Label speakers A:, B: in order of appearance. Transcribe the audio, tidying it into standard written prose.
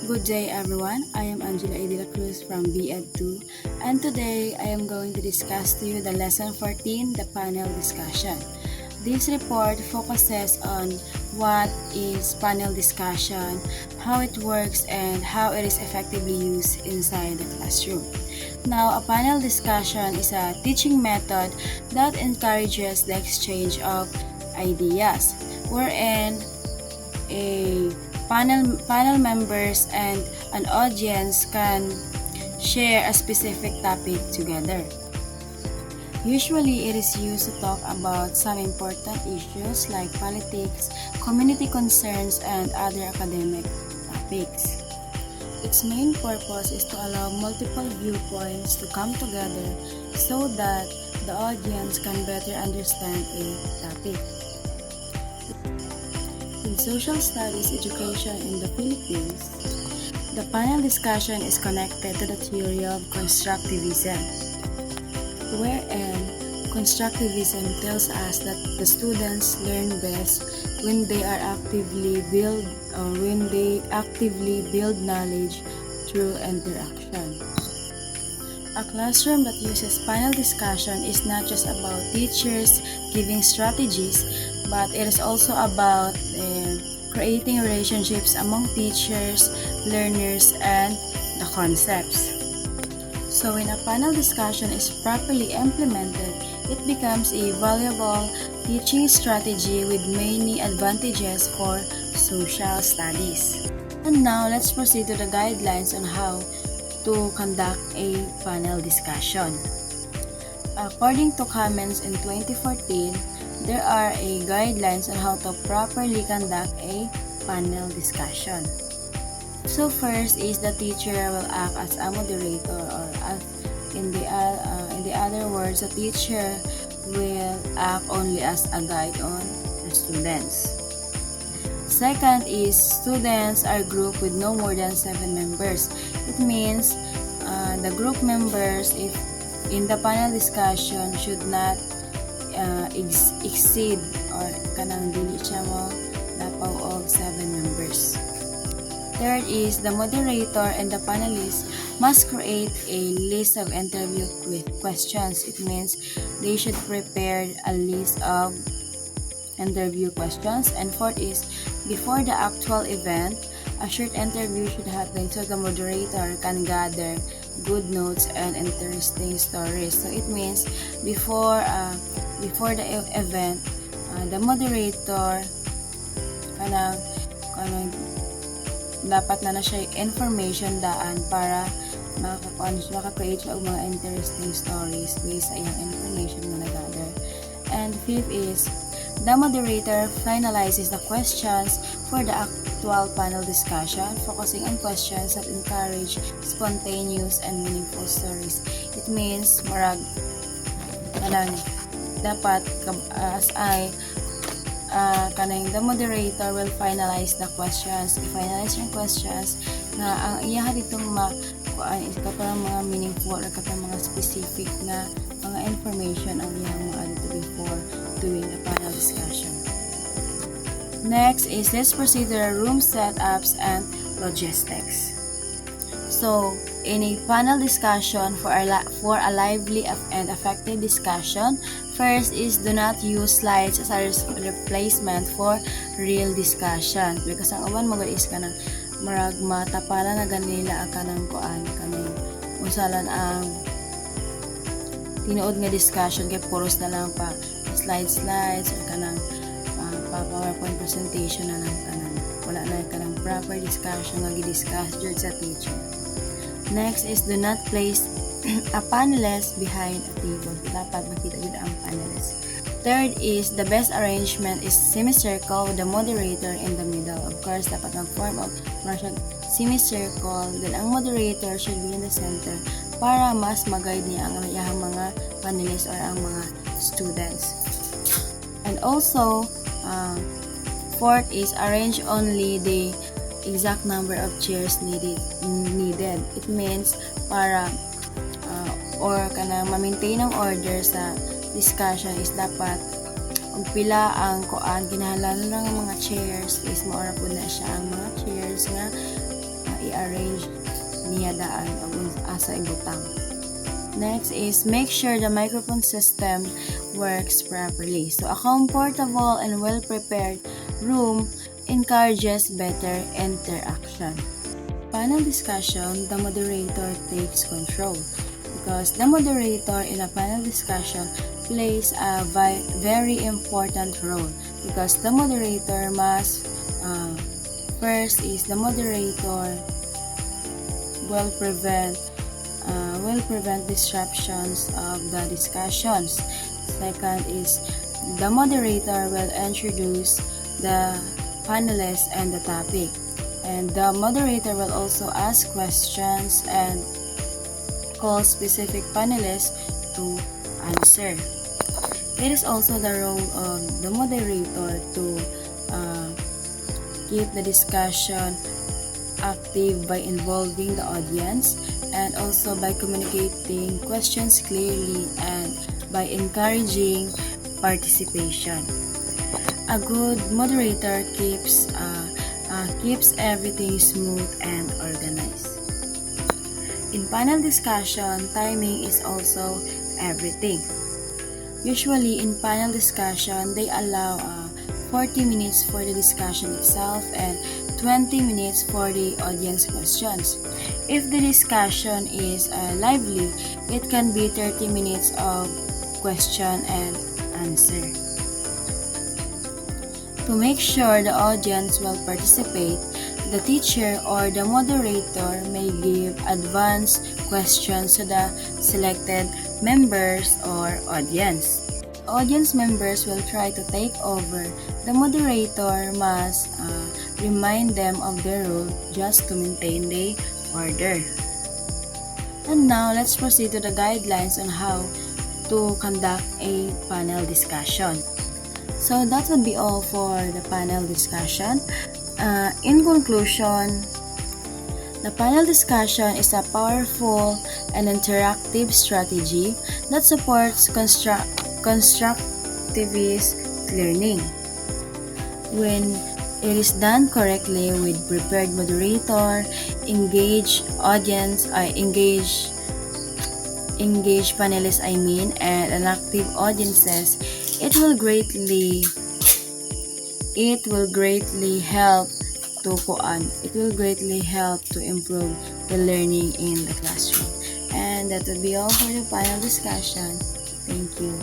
A: Good day everyone, I am Angela A. De La Cruz from BEd2 and today I am going to discuss to you the lesson 14, the panel discussion. This report focuses on what is panel discussion, how it works, and how it is effectively used inside the classroom. Now, a panel discussion is a teaching method that encourages the exchange of ideas, wherein a panel members and an audience can share a specific topic together. Usually, it is used to talk about some important issues like politics, community concerns, and other academic topics. Its main purpose is to allow multiple viewpoints to come together so that the audience can better understand a topic. In social studies education in the Philippines, the panel discussion is connected to the theory of constructivism, wherein constructivism tells us that the students learn best when they actively build knowledge through interaction. A classroom that uses panel discussion is not just about teachers giving strategies, but it is also about creating relationships among teachers, learners, and the concepts. So when a panel discussion is properly implemented, it becomes a valuable teaching strategy with many advantages for social studies. And now let's proceed to the guidelines on how to conduct a panel discussion. According to comments in 2014, there are guidelines on how to properly conduct a panel discussion. So first is the teacher will act as a moderator, or as in the other words, the teacher will act only as a guide on the students. Second is students are grouped with no more than 7 members. It means the group members, if in the panel discussion, should not exceed or kanang dili siya mo dapaw og 7 members. Third is the moderator and the panelists must create a list of interview questions. It means they should prepare a list of interview questions. And fourth is before the actual event, a short interview should happen so the moderator can gather good notes and interesting stories. So it means before the event, the moderator dapat na siya information daan para maka-create siya og mga interesting stories based sa iyang information na nag-gather. And fifth is the moderator finalizes the questions for the actual panel discussion, focusing on questions that encourage spontaneous and meaningful stories. It means dapat the moderator will finalize the questions. I-finalize yung questions na ang iya ditong is kapag mga meaningful or kapag mga specific na mga information ang iyang mga dito before doing the panel discussion. Next is let's proceed to the room setups and logistics. So, in a panel discussion for a lively and effective discussion, first is do not use slides as a replacement for real discussion. Because ang uban mo is kanang marag matapala na ganila kanang kuan kanang unsalan ang tinuod nga discussion kay puros na lang pa slides or kanang PowerPoint presentation na lang kanang wala na kanang proper discussion nga gi-discuss jud sa teacher. Next is do not place a panelist behind a table. Dapat makita yun ang panelist. Third is the best arrangement is semicircle with the moderator in the middle. Of course, dapat mag-form of semicircle. Then ang moderator should be in the center para mas mag-guide niya ang mga panelists or ang mga students. And also, fourth is arrange only the exact number of chairs needed. It means para or ma-maintain ang order sa discussion is dapat pila ang kinahanglan ng mga chairs is maura po na siya ang mga chairs nga i-arrange niya daan o asa ibutang. Next is make sure the microphone system works properly. So a comfortable and well-prepared room encourages better interaction. Panel discussion, the moderator takes control because the moderator in a panel discussion plays a very important role because the moderator must first is the moderator will prevent disruptions of the discussions. Second is the moderator will introduce the panelists and the topic, and the moderator will also ask questions and call specific panelists to answer. It is also the role of the moderator to keep the discussion active by involving the audience and also by communicating questions clearly and by encouraging participation. A good moderator keeps everything smooth and organized. In panel discussion, timing is also everything. Usually in panel discussion, they allow 40 minutes for the discussion itself and 20 minutes for the audience questions. If the discussion is lively, it can be 30 minutes of question and answer. To make sure the audience will participate, the teacher or the moderator may give advance questions to the selected members or audience. Audience members will try to take over. The moderator must remind them of their role just to maintain the order. And now, let's proceed to the guidelines on how to conduct a panel discussion. So that would be all for the panel discussion. In conclusion, the panel discussion is a powerful and interactive strategy that supports constructivist learning. When it is done correctly with prepared moderator, engaged panelists, and an active audiences, it will greatly help to improve the learning in the classroom. And that will be all for the panel discussion. Thank you.